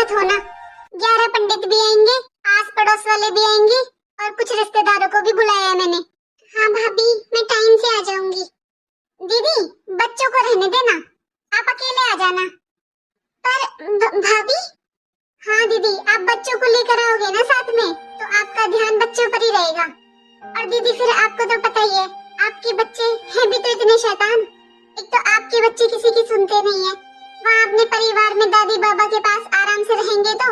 मत होना। 11 पंडित भी आएंगे, आस पड़ोस वाले भी आएंगे और कुछ रिश्तेदारों को भी बुलाया है मैंने। हाँ भाभी, मैं टाइम से आ जाऊंगी। दीदी, बच्चों को रहने देना, आप अकेले आ जाना। पर भाभी। हाँ दीदी, आप बच्चों को लेकर आओगे ना साथ में, तो आपका ध्यान बच्चों पर ही रहेगा। और दीदी फिर आपको तो पता ही है, आपके बच्चे हैं भी तो इतने शैतान। एक तो आपके बच्चे किसी की सुनते नहीं है। वहाँ अपने परिवार में दादी बाबा के पास आराम से रहेंगे, तो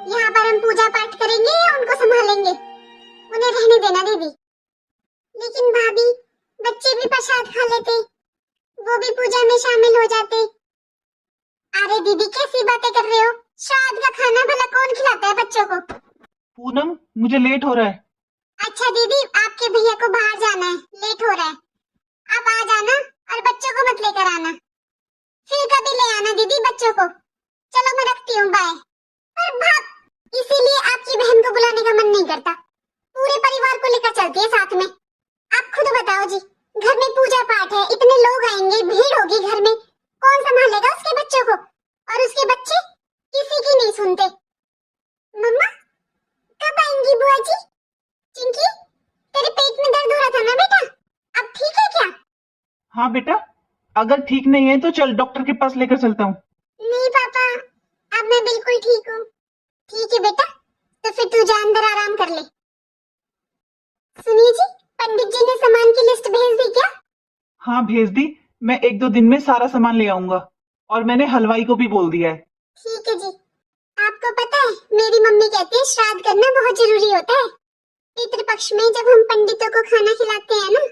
यहाँ पर हम पूजा पाठ करेंगे या उनको संभालेंगे? उन्हें रहने देना दीदी। लेकिन भाभी, बच्चे भी प्रसाद खा लेते, वो भी पूजा में शामिल हो जाते। अरे दीदी, कैसी बातें कर रहे हो? श्राद्ध का खाना भला कौन खिलाता है बच्चों को? पूनम, मुझे लेट हो रहा है। अच्छा दीदी, आपके भैया को बाहर जाना है, लेट हो रहा है। आप आ जाना और बच्चों को मत लेकर आना। फिर कभी ले आना दीदी बच्चों को। चलो मैं रखती हूँ, बाय। पर भाग, इसीलिए आपकी बहन को बुलाने का मन नहीं करता। पूरे परिवार को लेकर चलती है साथ में। आप खुद बताओ जी, घर में पूजा पाठ है, इतने लोग आएंगे, भीड़ होगी घर में, कौन संभालेगा उसके बच्चों को? और उसके बच्चे किसी की नहीं सुनते। मम्मा, कब आएंगी बुआ जी? चिंकी, तेरे पेट में दर्द हो रहा था ना बेटा, अब ठीक है क्या? हाँ बेटा, अगर ठीक नहीं है तो चल डॉक्टर के पास लेकर चलता हूँ। नहीं पापा, अब मैं बिल्कुल ठीक हूँ। ठीक है बेटा, तो फिर तू जा अंदर आराम कर ले। सुनिए जी, पंडित जी ने सामान की लिस्ट भेज दी क्या? हाँ भेज दी, मैं 1-2 दिन में सारा सामान ले आऊंगा। और मैंने हलवाई को भी बोल दिया है। ठीक है जी। आपको पता है, मेरी मम्मी कहती है श्राद्ध करना बहुत जरूरी होता है। पितृपक्ष में जब हम पंडितों को खाना खिलाते हैं ना,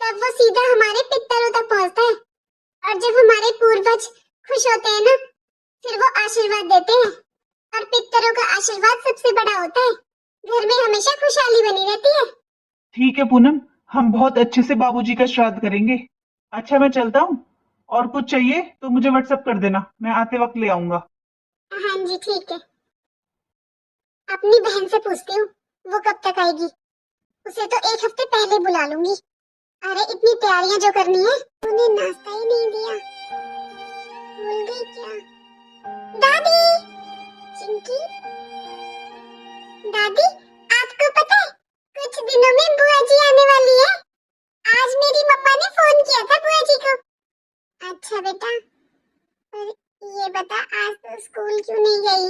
तब वो सीधा हमारे पितरों तक पहुंचता है। और जब हमारे पूर्वज खुश होते हैं ना, फिर वो आशीर्वाद देते हैं। और पितरों का आशीर्वाद सबसे बड़ा होता है। घर में हमेशा खुशहाली बनी रहती है। ठीक है पूनम, हम बहुत अच्छे से बाबूजी का श्राद्ध करेंगे। अच्छा मैं चलता हूँ, और कुछ चाहिए तो मुझे व्हाट्सएप कर देना, मैं आते वक्त ले आऊंगा। हाँ जी ठीक है। अपनी बहन से पूछती हूँ, वो कब तक आएगी। उसे तो 1 हफ्ते पहले बुला लूंगी। अरे इतनी तैयारियां जो करनी है, उन्हें नाश्ता ही नहीं दिया। भूल गई क्या? दादी, चिंकी, दादी, आपको पता है, कुछ दिनों में बुआ जी आने वाली है। आज मेरी मम्मा ने फोन किया था बुआ जी को। अच्छा बेटा, पर ये बता, आज तो स्कूल क्यों नहीं गई?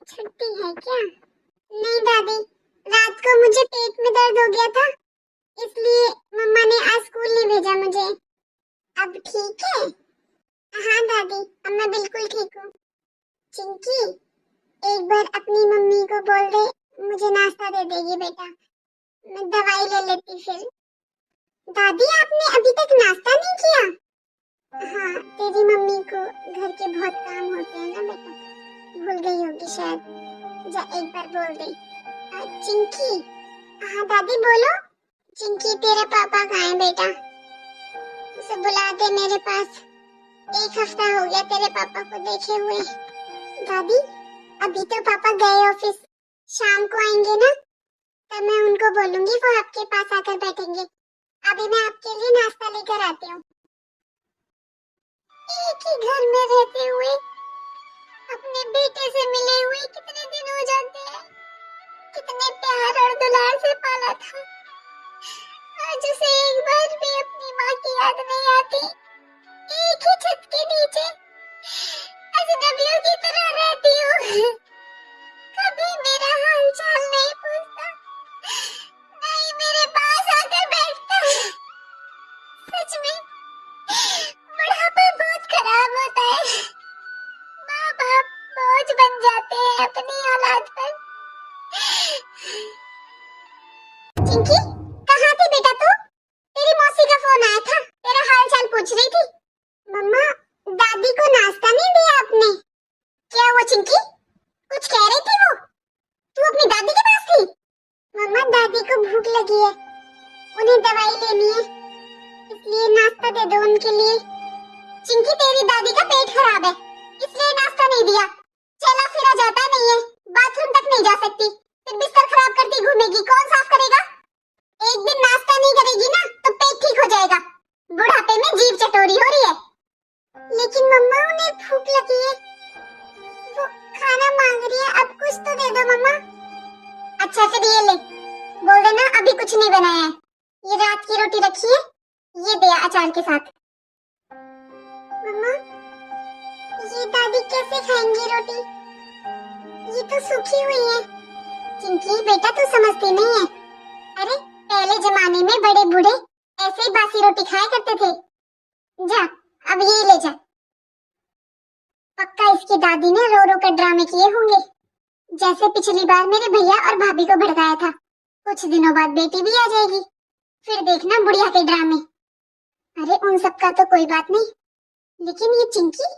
छुट्टी है क्या? नहीं दादी, रात को मुझे पेट में दर्द हो गया था, इसलिए मम्मा ने आज स्कूल नहीं भेजा मुझे। अब ठीक है? हाँ दादी, अब मैं बिल्कुल ठीक हूँ। चिंकी, एक बार अपनी मम्मी को बोल दे, मुझे नाश्ता दे देगी बेटा, मैं दवाई ले लेती फिर। दादी, आपने अभी तक नाश्ता नहीं किया? हाँ, तेरी मम्मी को घर के बहुत काम होते हैं ना बेटा, भूल गई होगी शायद। जा एक बार बोल दे। चिंकी। हाँ दादी बोलो। चिंकी, तेरा पापा कहाँ है बेटा? उसे बुला दे मेरे पास। 1 हफ्ता हो गया तेरे पापा को देखे हुए। दादी, अभी तो पापा गए ऑफिस, शाम को आएंगे ना, तब मैं उनको बोलूंगी, वो आपके पास आकर बैठेंगे। अभी मैं आपके लिए नाश्ता लेकर आती हूँ। एक ही घर में रहते हुए, अपने बेटे से मिले हुए कितने दिन हो जाते हैं। कितने प्यार और दुलार से पाला था, आज उसे एक बार भी अपनी माँ की याद नहीं आती। एक ही छत के नीचे अजनबियों की तरह रहती हूँ। कभी मेरा हाल चाल नहीं पूछता, नहीं मेरे पास आकर बैठता। सच में बुढ़ापा बहुत खराब होता है। माँ बाप बोझ बन जाते हैं अपनी औलाद पर। चिंकी, कहाँ थी बेटा तू? तेरी मौसी का फोन आया था, तेरा हाल चाल पूछ रही थी। मम्मा, दादी को नाश्ता नहीं दिया आपने? क्या हुआ चिंकी, कुछ कह रही थी वो? तू अपनी दादी के पास थी? मम्मा, दादी को भूख लगी है, उन्हें दवाई लेनी है, इसलिए नाश्ता दे दो उनके लिए। चिंकी, तेरी दादी का पेट खराब है, इसलिए नाश्ता नहीं दिया। चला फिरा जाता नहीं है, बाथरूम तक नहीं जा सकती, फिर बिस्तर खराब करती घूमेगी, कौन साफ करेगा? एक दिन नाश्ता नहीं करेगी ना, तो पेट ठीक हो जाएगा। बुढ़ापे में जीभ चटोरी हो रही है। लेकिन मम्मा, उन्हें भूख लगी है, वो खाना कुछ तो दे दो मम्मा। अच्छा फिर ये ले, बोल देना अभी कुछ नहीं बनाया है। ये रात की रोटी रखी है, ये दे अचार के साथ। मम्मा ये दादी कैसे खाएंगी रोटी? ये तो सूखी हुई है। चिंकी बेटा तू समझती नहीं है। अरे पहले जमाने में बड़े बूढ़े ऐसे ही बासी रोटी खाया करते थे। जा अब ये ले जा। पक्का इसकी दादी ने रो रो कर ड्रामे किए होंगे, जैसे पिछली बार मेरे भैया और भाभी को भड़काया था। कुछ दिनों बाद बेटी भी आ जाएगी, फिर देखना बुढ़िया के ड्रामे। अरे उन सब का तो कोई बात नहीं, लेकिन ये चिंकी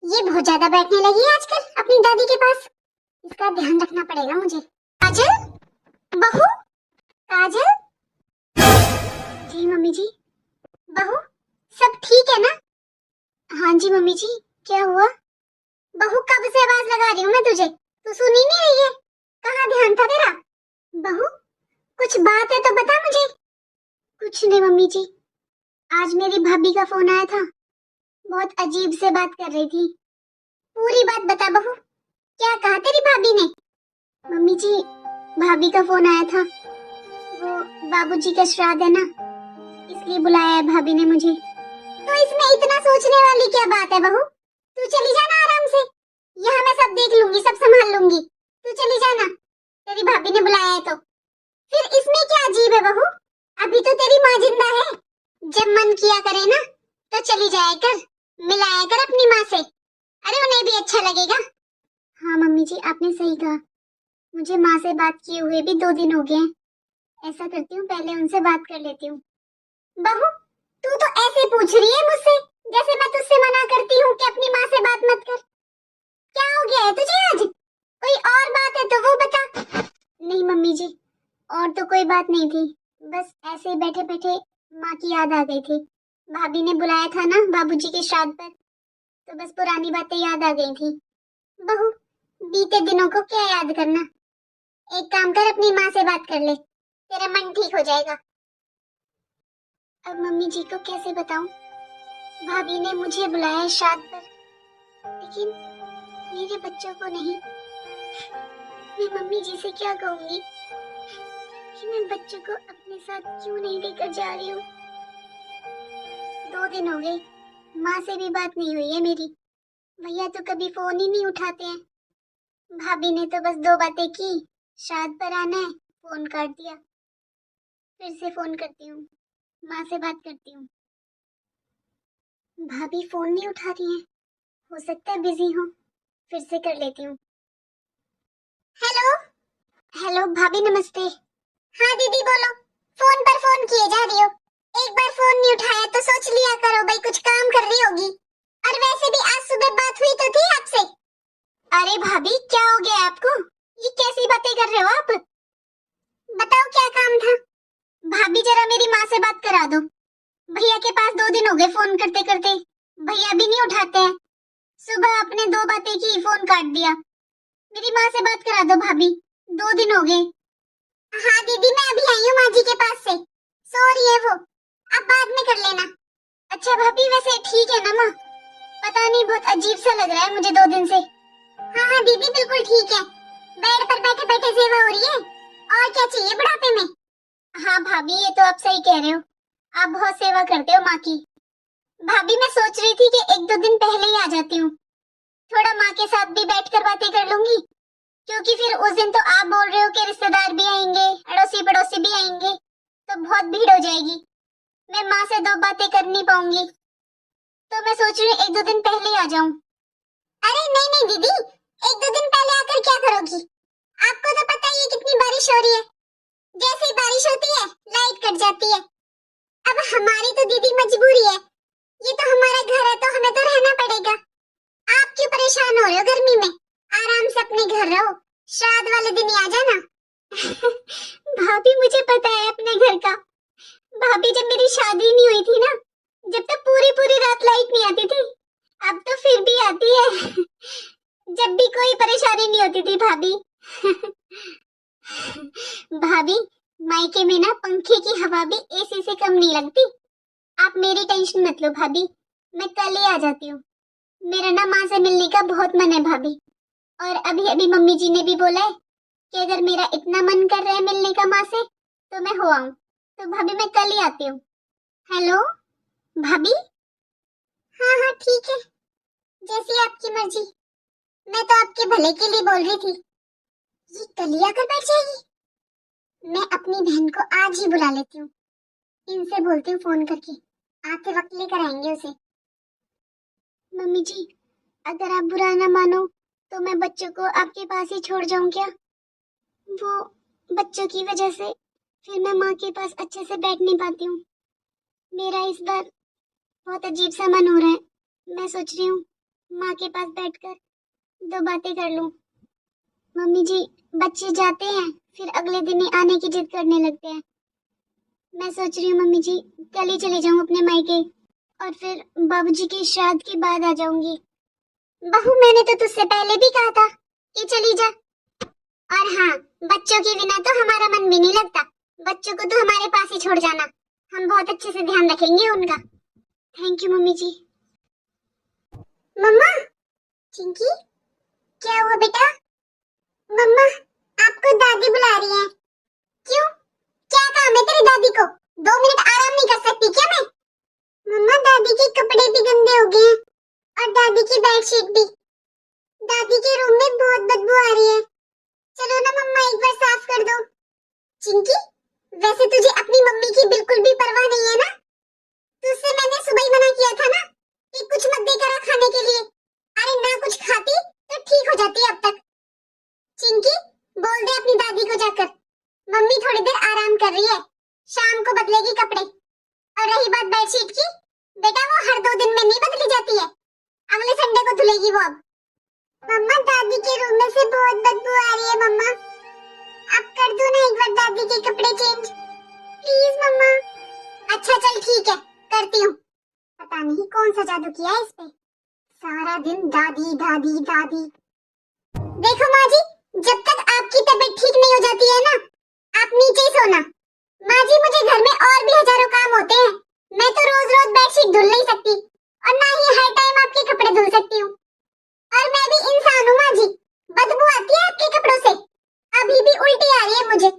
ये बहुत ज्यादा बैठने लगी है आजकल अपनी दादी के पास। इसका ध्यान रखना पड़ेगा मुझे। काजल, बहू, काजल। जी मम्मी जी। बहू सब ठीक है ना? हाँ जी मम्मी जी। क्या हुआ? बहू कब से आवाज लगा रही हूँ मैं तुझे, तू सुन ही नहीं रही है। कहाँ ध्यान था तेरा? बहू कुछ बात है तो बता मुझे। कुछ नहीं मम्मी जी, आज मेरी भाभी का फोन आया था, बहुत अजीब से बात कर रही थी। पूरी बात बता बहू, क्या कहा तेरी भाभी ने? मम्मी जी भाभी का फोन आया था, वो बाबूजी का श्राद्ध है ना, इसलिए बुलाया है भाभी ने मुझे। तो इसमें इतना सोचने वाली क्या बात है बहू? तू चली जाना आराम से, यहाँ मैं सब देख लूंगी, सब संभाल लूंगी। तू चली जाना, तेरी भाभी ने बुलाया है तो। फिर इसमें क्या अजीब है बहू? अभी तो तेरी माँ जिंदा है, जब मन किया करे ना तो चली जाया कर, मिलाया कर अपनी माँ से। अरे उन्हें भी अच्छा लगेगा। हाँ मम्मी जी आपने सही कहा, मुझे माँ से बात किए हुए भी 2 दिन हो गए हैं। ऐसा करती हूँ पहले उनसे बात कर लेती हूँ। बहू तू तो ऐसे पूछ रही है मुझसे जैसे मैं तुझसे मना करती हूँ कि अपनी माँ से बात मत कर। क्या हो गया है तुझे आज? कोई और बात है तो वो बता। नहीं मम्मी जी, और तो कोई बात नहीं थी, बस ऐसे ही बैठे बैठे माँ की याद आ गई थी। भाभी ने बुलाया था ना बाबूजी के श्राद्ध पर, तो बस पुरानी बातें याद आ गई थी। बहू बीते दिनों को क्या याद करना, एक काम कर अपनी माँ से बात कर ले, तेरा मन ठीक हो जाएगा। अब मम्मी जी को कैसे बताऊं? भाभी ने मुझे बुलाया श्राद्ध पर, लेकिन मेरे बच्चों को नहीं। मैं मम्मी जी से क्या कहूंगी कि मैं बच्चों को अपने साथ क्यों नहीं लेकर जा रही हूँ? 2 दिन हो गए, माँ से भी बात नहीं हुई है मेरी। भैया तो कभी फोन ही नहीं उठाते हैं। भाभी ने तो बस 2 बातें की, श्राद्ध पर आना है, फोन काट दिया। फिर से फोन करती हूँ, माँ से बात करती हूँ। भाभी फोन नहीं उठा रही है, हो सकता है बिजी हो, फिर से कर लेती हूँ। हेलो हेलो भाभी नमस्ते। हाँ दीदी बोलो, फोन पर फोन किए जा रही हो। एक बार फोन नहीं उठाया तो सोच लिया करो भाई कुछ काम कर रही होगी। और वैसे भी आज सुबह बात हुई तो थी आपसे। अरे भाभी क्या हो गया आपको? ये कैसी बातें कर रहे हो आप? बताओ क्या काम था? भाभी जरा मेरी माँ से बात करा दो। भैया के पास 2 दिन हो गए फोन करते करते, भैया भी नहीं उठाते हैं। सुबह आपने 2 बातें की, फोन काट दिया। मेरी माँ से बात करा दो भाभी, 2 दिन हो गए। हाँ दीदी मैं अभी आई हूँ माँ जी के पास से, सो रही है वो, अब बाद में कर लेना। अच्छा भाभी वैसे ठीक है ना माँ? पता नहीं बहुत अजीब सा लग रहा है मुझे 2 दिन से। हाँ हाँ दीदी बिल्कुल ठीक है, बेड पर बैठे बैठे सेवा हो रही है, और क्या चाहिए बुढ़ापे में। हाँ भाभी ये तो आप सही कह रहे हो, आप बहुत सेवा करते हो माँ की। भाभी मैं सोच रही थी कि 1-2 दिन पहले ही आ जाती हूँ, थोड़ा माँ के साथ भी बैठकर बातें कर लूंगी, क्योंकि फिर उस दिन तो आप बोल रहे हो कि रिश्तेदार भी आएंगे, अड़ोसी पड़ोसी भी आएंगे, तो बहुत भीड़ हो जाएगी, मैं माँ से 2 बातें कर नहीं पाऊंगी। तो मैं सोच रही हूँ 1-2 दिन पहले ही आ जाऊं। अरे नहीं नहीं दीदी, 1-2 दिन पहले आकर क्या करोगी? आपको तो पता ही है कितनी बारिश हो रही है, जैसे ही बारिश होती है लाइट कट जाती है। अब हमारी तो दीदी मजबूरी है, ये तो हमारा घर है तो हमें तो रहना पड़ेगा। आप क्यों परेशान हो रहे हो गर्मी में? आराम से अपने घर रहो, श्राद्ध वाले दिन ही आ जाना। भाभी मुझे पता है अपने घर का। भाभी जब मेरी शादी नहीं हुई थी ना, जब तक पूरी पूरी रात लाइट नहीं आती थी, अब तो फिर भी आती है। जब भी कोई परेशानी नहीं होती थी भाभी। भाभी मायके में ना पंखे की हवा भी एसी से कम नहीं लगती। आप मेरी टेंशन मत लो भाभी, मैं कल ही आ जाती हूँ। मेरा ना माँ से मिलने का बहुत मन है भाभी, और अभी अभी मम्मी जी ने भी बोला है कि अगर मेरा इतना मन कर रहा है मिलने का माँ से तो मैं हो आऊं। तो भाभी मैं कल ही आती हूँ। हेलो भाभी। हाँ हाँ ठीक है, जैसी आपकी मर्जी। मैं तो आपके भले के लिए बोल रही थी। ये कल ही आकर बैठ जाएगी। मैं अपनी बहन को आज ही बुला लेती हूँ, इनसे बोलती हूँ फोन करके, आते वक्त लेकर आएंगे उसे। मम्मी जी अगर आप बुरा ना मानो तो मैं बच्चों को आपके पास ही छोड़ जाऊं क्या? वो बच्चों की वजह से फिर मैं माँ के पास अच्छे से बैठ नहीं पाती हूँ। मेरा इस बार बहुत अजीब सा मन हो रहा है। मैं सोच रही हूँ माँ के पास बैठकर दो बातें कर लूं। मम्मी जी बच्चे जाते हैं फिर अगले दिन ही आने की जिद करने लगते हैं। मैं सोच रही हूँ मम्मी जी कल ही चले जाऊं अपने मायके और फिर बाबूजी के श्राद्ध के बाद आ जाऊंगी। बहू मैंने तो तुझसे पहले भी कहा था कि चली जा। और हाँ, बच्चों के बिना तो हमारा मन भी नहीं लगता। बच्चों को तो हमारे पास ही छोड़ जाना, हम बहुत अच्छे से ध्यान रखेंगे उनका। थैंक यू मम्मी जी। मम्मा। चिंकी क्या हुआ बेटा? मम्मा आपको दादी बुला रही है। क्यों, क्या काम है तेरी दादी को? 2 मिनट आराम नहीं कर सकती क्या मैं? मम्मा दादी के कपड़े भी गंदे हो गए हैं और दादी की बेडशीट भी। दादी के रूम में बहुत बदबू आ रही है। चलो ना मम्मा एक बार साफ कर दो। चिंकी वैसे तुझे अपनी मम्मी की बिल्कुल भी परवाह नहीं है ना? तुझसे मैंने सुबह ही मना किया था ना कि कुछ मत देकर आ खाने के लिए। अरे ना कुछ खाती तो ठीक हो जाती अब तक। चिंकी बोल दे अपनी दादी को जाकर मम्मी थोड़ी देर आराम कर रही है, शाम को बदलेगी कपड़े। और रही बात बेडशीट की, बेटा वो हर 2 दिन में नहीं बदली जाती है, अगले संडे को धुलेगी वो। अब मम्मा दादी के रूम में से बहुत बदबू आ रही है। मम्मा अब कर दो ना एक बार दादी के कपड़े चेंज प्लीज मम्मा। अच्छा चल ठीक है करती हूँ। पता नहीं कौन सा जादू किया है इस पे, सारा दिन दादी दादी दादी। देखो माँ जी जब तक आपकी तबीयत ठीक नहीं हो जाती है ना आप नीचे ही सोना। माँ जी मुझे घर में और भी हजारों काम होते हैं, मैं तो रोज रोज बेडशीट धुल नहीं सकती और ना ही हर टाइम आपके कपड़े धुल सकती हूँ। और मैं भी इंसान हूँ माँ जी, बदबू आती है आपके कपड़ों से। अभी भी उल्टी आ रही है मुझे,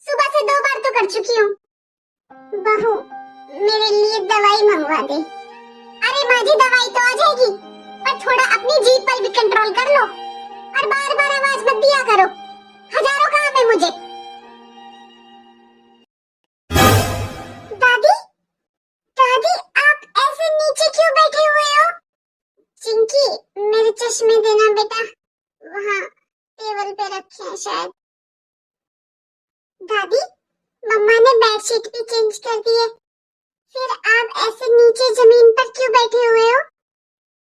सुबह से 2 बार तो कर चुकी हूँ। बहू मेरे लिए दवाई मंगवा दे। अरे माँ जी दवाई तो आ जाएगी पर थोड़ा अपनी जीभ पर भी कंट्रोल कर लो और बार बार आवाज मत दिया करो, हजारों काम है मुझे। दादी दादी आप ऐसे नीचे क्यों बैठे हुए हो? चिंकी मेरे चश्मे देना बेटा, वहाँ टेबल पे रखे हैं शायद। दादी मम्मा ने बेडशीट भी चेंज कर दी है, फिर आप ऐसे नीचे जमीन पर क्यों बैठे हुए हो?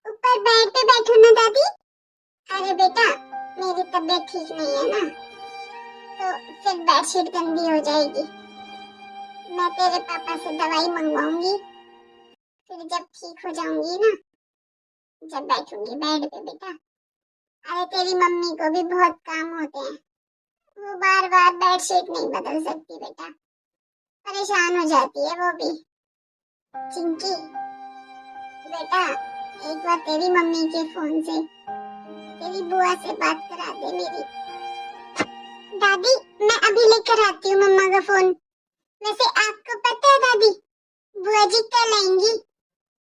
ऊपर बेड पे बैठो ना दादी। अरे बेटा मेरी तबीयत ठीक नहीं है ना, तो फिर बेडशीट गंदी हो जाएगी। मैं तेरे पापा से दवाई मंगवाऊंगी, फिर जब ठीक हो जाऊंगी ना जब बैठूंगी बेड पे बेटा। अरे तेरी मम्मी को भी बहुत काम होते हैं, वो बार बार बेडशीट नहीं बदल सकती बेटा, परेशान हो जाती है वो भी। चिंकी बेटा एक बार तेरी मम्मी के फोन से तेरी बुआ से बात करा दे मेरी। दादी मैं अभी लेकर आती हूँ मम्मा का फोन। वैसे आपको पता है दादी बुआ जी कल आएंगी,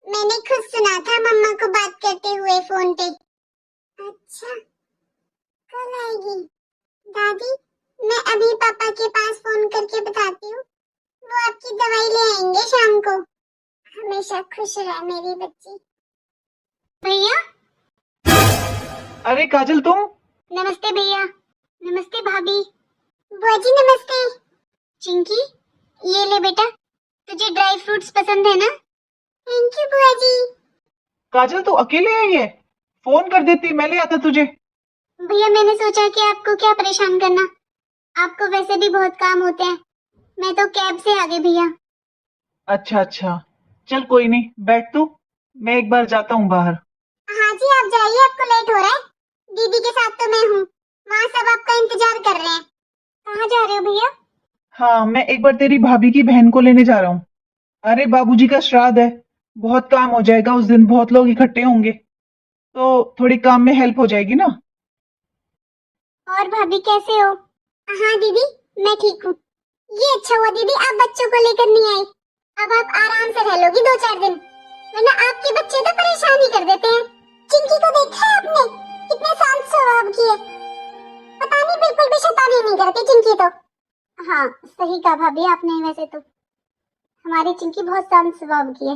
मैंने खुद सुना था मम्मा को बात करते हुए फोन पे। अच्छा कल आएगी दादी, मैं अभी पापा के पास फोन करके बताती हूँ, वो आपकी दवाई ले आएंगे शाम को। हमेशा खुश रहे मेरी बच्ची। भैया। अरे काजल तुम? नमस्ते भैया। नमस्ते भाभी। बुआ जी नमस्ते। चिंकी ये ले बेटा, तुझे ड्राई फ्रूट्स पसंद है ना? थैंक यू बुआ जी। काजल तू अकेले आई है, फोन कर देती मैं ले आता तुझे। भैया मैंने सोचा कि आपको क्या परेशान करना, आपको वैसे भी बहुत काम होते हैं, मैं तो कैब से आ गई भैया। अच्छा अच्छा चल कोई नहीं, बैठ तू, मैं एक बार जाता हूँ बाहर। हाँ जी आप जाइए, आपको लेट हो रहा है। दीदी के साथ तो मैं हूँ, वहाँ सब आपका इंतजार कर रहे हैं। कहाँ जा रहे हो भैया? हाँ मैं एक बार तेरी भाभी की बहन को लेने जा रहा हूँ। अरे बाबूजी का श्राद्ध है, बहुत काम हो जाएगा उस दिन, बहुत लोग इकट्ठे होंगे, तो थोड़ी काम में हेल्प हो जाएगी ना। और भाभी कैसे हो? हाँ दीदी, मैं ठीक हूँ। ये अच्छा हुआ दीदी आप बच्चों को लेकर नहीं आई। अब आप आराम से रह लोगी 2-4 दिन, वरना आपके बच्चे तो परेशान ही कर देते हैं। चिंकी को देखा है आपने? कितने शांत स्वभाव की है। पता नहीं बिल्कुल भी शैतानी नहीं करती चिंकी तो। हाँ सही कहा भाभी आपने। वैसे तो हमारी चिंकी बहुत शांत स्वभाव की है।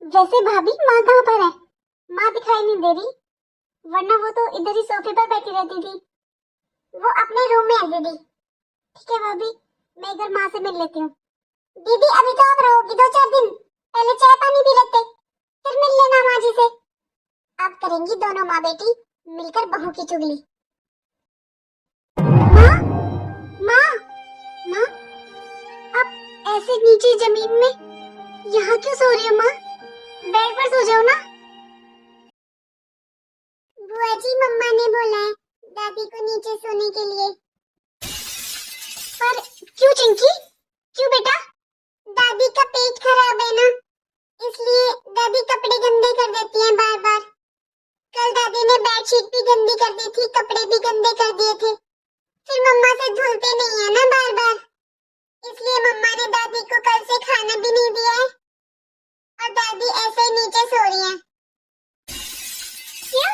वैसे भाभी माँ कहाँ पर है? माँ दिखाई नहीं दे रही, वरना वो तो इधर ही सोफे पर बैठी रहती थी। वो अपने रूम में है दीदी। ठीक है भाभी, मैं इधर माँ से मिल लेती हूँ। दीदी अभी तो आप रहोगी 2-4 दिन, पहले चाय पानी पी लेते, फिर मिल लेना माँ जी से। आप करेंगी दोनों माँ बेटी मिलकर बहू की चुगली। माँ, माँ, माँ, आप ऐसे नीचे जमीन में यहाँ क्यों सो रही हो माँ? बेड पर सो जाओ ना। बुआ जी मम्मा ने बोला है दादी को नीचे सोने के लिए। पर क्यों चिंकी? क्यों बेटा? दादी का पेट खराब है ना, इसलिए दादी कपड़े गंदे कर देती हैं बार बार। कल दादी ने बेडशीट भी गंदी कर दी थी, कपड़े भी गंदे कर दिए थे। फिर मम्मा से धुलते नहीं है ना बार बार, इसलिए मम्मा ने दादी को कल से खाना भी नहीं दिया है और दादी ऐसे ही नीचे सो रही है। क्या?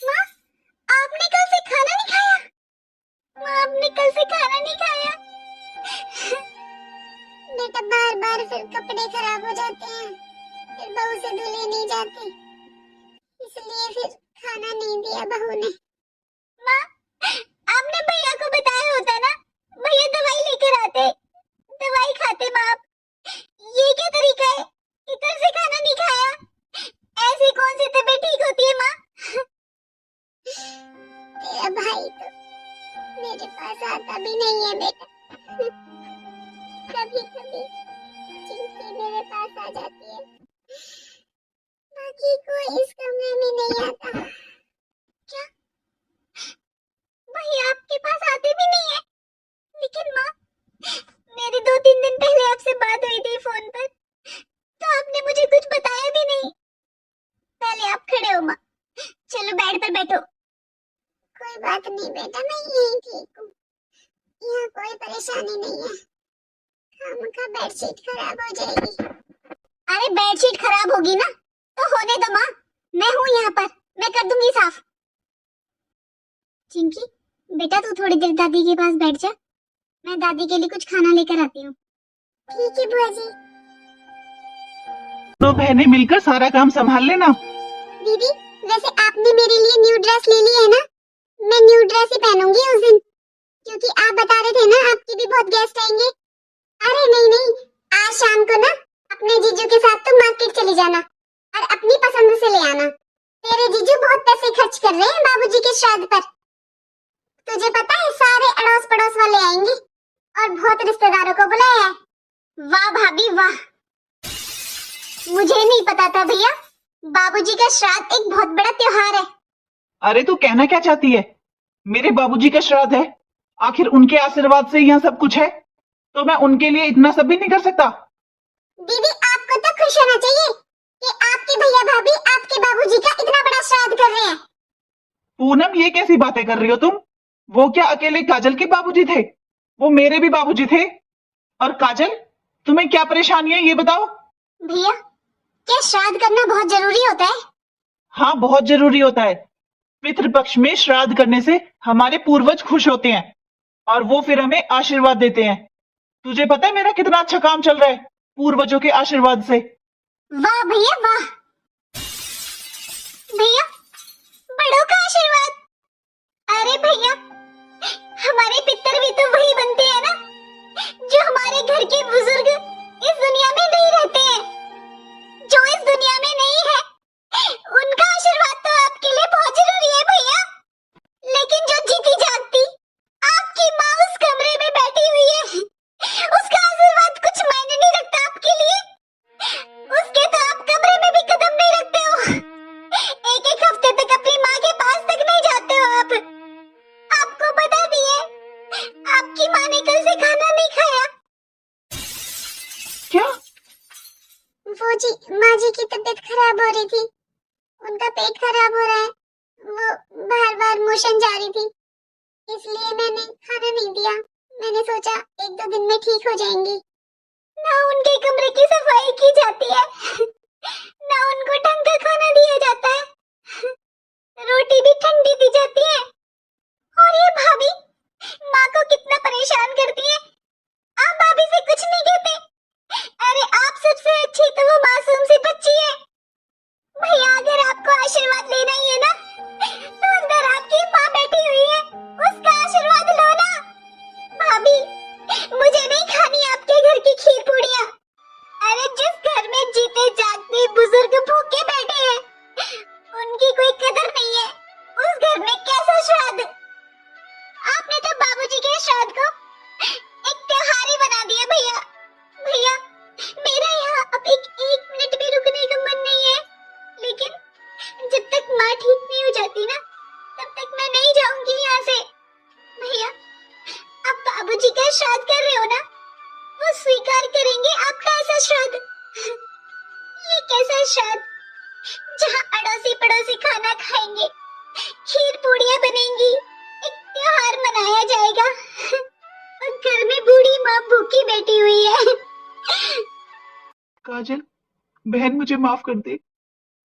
माँ, आपने कल से खाना नहीं खाया? माँ, आपने कल से खाना नहीं खाया? बेटा बार बार फिर कपड़े खराब हो जाते हैं, फिर बहू से धुले नहीं जाते, इसलिए फिर खाना नहीं दिया बहू ने। माँ, आपने भैया को बताया होता ना, भैया दवाई लेकर आते, दवाई खाते। माँ आप ये क्या तरीका है कि कल से खाना नहीं खाया? ऐसी कौन सी तबीयत ठीक होती है माँ? तेरा भाई तो मेरे पास आता भी नहीं है बेटा। कभी कभी चिंकी मेरे पास आ जाती है, बाकी कोई इस कमरे में नहीं आता। क्या भैया आपके पास आते भी नहीं है? लेकिन माँ, मेरी 2-3 दिन पहले आपसे बात हुई थी फोन पर, तो आपने मुझे कुछ बताया भी नहीं। पहले आप खड़े हो माँ, चलो बेड पर बैठो। कोई बात नहीं बेटा, मैं यहीं ठीक हूँ, यहाँ कोई परेशानी नहीं है। खामखा बेडशीट खराब हो जाएगी। अरे बेडशीट खराब होगी ना तो होने दो माँ, मैं हूँ यहाँ पर, मैं कर दूंगी साफ। चिंकी बेटा तू थोड़ी देर दादी के पास बैठ जा, मैं दादी के लिए कुछ खाना लेकर आती हूँ। ठीक है बुआ जी। तो बहनें मिलकर सारा काम संभाल लेना। दीदी वैसे आपने मेरे लिए न्यू ड्रेस ले ली है ना? मैं न्यू ड्रेस ही पहनूंगी उस दिन, क्योंकि आप बता रहे थे ना आपके भी बहुत गेस्ट आएंगे। अरे नहीं नहीं, आज शाम को ना अपने जीजू के साथ तुम मार्केट चली जाना और अपनी पसंद से ले आना। तेरे जीजू बहुत पैसे खर्च कर रहे हैं बाबूजी के श्राद्ध पर। तुझे पता है सारे अड़ोस पड़ोस वाले आएंगे और बहुत रिश्तेदारों को बुलाया है। वाह भाभी वाह, मुझे नहीं पता था भैया, बाबूजी का श्राद्ध एक बहुत बड़ा त्योहार है। अरे तू कहना क्या चाहती है? मेरे बाबूजी का श्राद्ध है, आखिर उनके आशीर्वाद से यहाँ सब कुछ है, तो मैं उनके लिए इतना सब भी नहीं कर सकता। दीदी आपको तो खुश होना चाहिए कि आपके भैया भाभी आपके बाबूजी का इतना बड़ा श्राद्ध कर रहे हैं। पूनम ये कैसी बातें कर रही हो तुम? वो क्या अकेले काजल के बाबूजी थे? वो मेरे भी बाबूजी थे। और काजल, तुम्हें क्या परेशानी है ये बताओ? भैया क्या श्राद्ध करना बहुत जरूरी होता है? हाँ बहुत जरूरी होता है। पितृपक्ष में श्राद्ध करने से हमारे पूर्वज खुश होते हैं और वो फिर हमें आशीर्वाद देते हैं। तुझे पता है मेरा कितना अच्छा काम चल रहा है पूर्वजों के आशीर्वाद से। वाह भैया वाह। भैया बड़ों का आशीर्वाद? अरे भैया हमारे पितर भी तो वही बनते हैं ना जो हमारे घर के बुजुर्ग इस दुनिया में नहीं रहते हैं, जो इस दुनिया में नहीं है, उनका आशीर्वाद तो आपके लिए बहुत जरूरी है भैया। लेकिन जो जीती जागती आपकी माँ उस कमरे में बैठी हुई है, उसका आशीर्वाद कुछ मायने नहीं रखता आपके लिए। उसके तो आप कमरे में भी कदम नहीं रखते हो, एक एक हफ्ते तक अपनी माँ के पास तक नहीं जाते हो आप। आपको बता दिए आपकी माँ ने कल से खाना नहीं खाया। क्या? वो जी माँ जी की तबीयत खराब हो रही थी, उनका पेट खराब हो रहा है, वो बार बार मोशन जा रही थी, इसलिए मैंने खाना नहीं दिया। मैंने सोचा 1-2 दिन में ठीक हो जाएंगी। ना उनके कमरे की सफाई की जाती है, ना उनको ढंग का खाना दिया जाता है, रोटी भी ठंडी दी जाती है। और ये भाभी माँ को कितना परेशान करती है। आप भाभी से कुछ नहीं कहते? अरे आप सबसे अच्छी तो वो मासूम सी बच्ची है। भैया अगर आपको आशीर्वाद लेना ही है ना, तो अंदर आपकी माँ बैठी हुई है, उसका आशीर्वाद लो ना। भाभी मुझे नहीं खानी आपके घर की खीर पूड़ियाँ। अरे जिस घर में जीते जागते बुजुर्ग भूखे बैठे हैं, उनकी कोई कदर नहीं है, उस घर में कैसा श्राद्ध। आपने तो बाबूजी के श्राद्ध को एक त्योहार ही बना दिया। भैया भैया मेरा यहाँ अब एक मिनट भी रुकने का मन नहीं है, लेकिन जब तक माँ ठीक नहीं हो जाती ना, तब तक मैं नहीं जाऊंगी यहाँ से। भैया आप बाबूजी का श्राद्ध कर रहे हो ना, वो स्वीकार करेंगे आपका ऐसा श्राद्ध। ये कैसा श्राद्ध जहाँ अड़ोसी पड़ोसी खाना खाएंगे, खीर पूड़ियाँ बनेंगी, एक त्योहार मनाया जाएगा, और घर में बूढ़ी माँ भूखी बैठी हुई है। काजल, बहन मुझे माफ कर दे।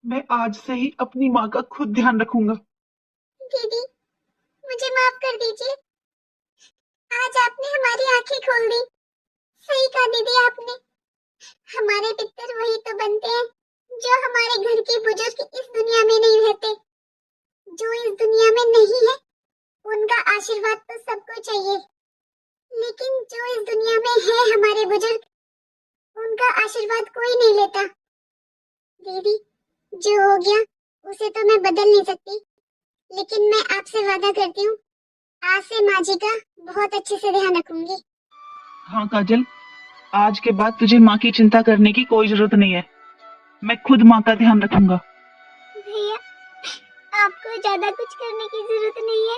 मैं आज से ही अपनी माँ का खुद ध्यान रखूंगा। दीदी मुझे माफ कर दीजिए। आज आपने हमारी आंखें खोल दी। सही कहा दीदी आपने। हमारे पितर वही तो बनते हैं जो हमारे घर के बुजुर्ग इस दुनिया में नहीं रहते। जो इस दुनिया में नहीं है, उनका आशीर्वाद तो सबको चाहिए, लेकिन जो इस दुनिया में है हमारे बुजुर्ग, उनका आशीर्वाद कोई नहीं लेता। दीदी जो हो गया उसे तो मैं बदल नहीं सकती, लेकिन मैं आपसे वादा करती हूँ, आज से माँ जी का बहुत अच्छे से ध्यान रखूंगी। हाँ काजल, आज के बाद तुझे माँ की चिंता करने की कोई जरूरत नहीं है। मैं खुद माँ का ध्यान रखूंगा। भैया आपको ज्यादा कुछ करने की जरूरत नहीं है।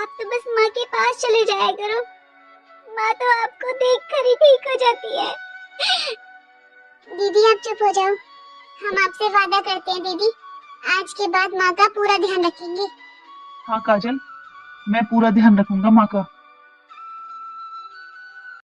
आप तो बस माँ के पास चले जाया करो। माँ तो आपको देखकर ही ठीक हो जाती है। दीदी आप चुप हो जाओ। हम आपसे वादा करते हैं दीदी, आज के बाद माँ का पूरा ध्यान रखेंगे। हाँ काजल, मैं पूरा ध्यान रखूंगा माँ का।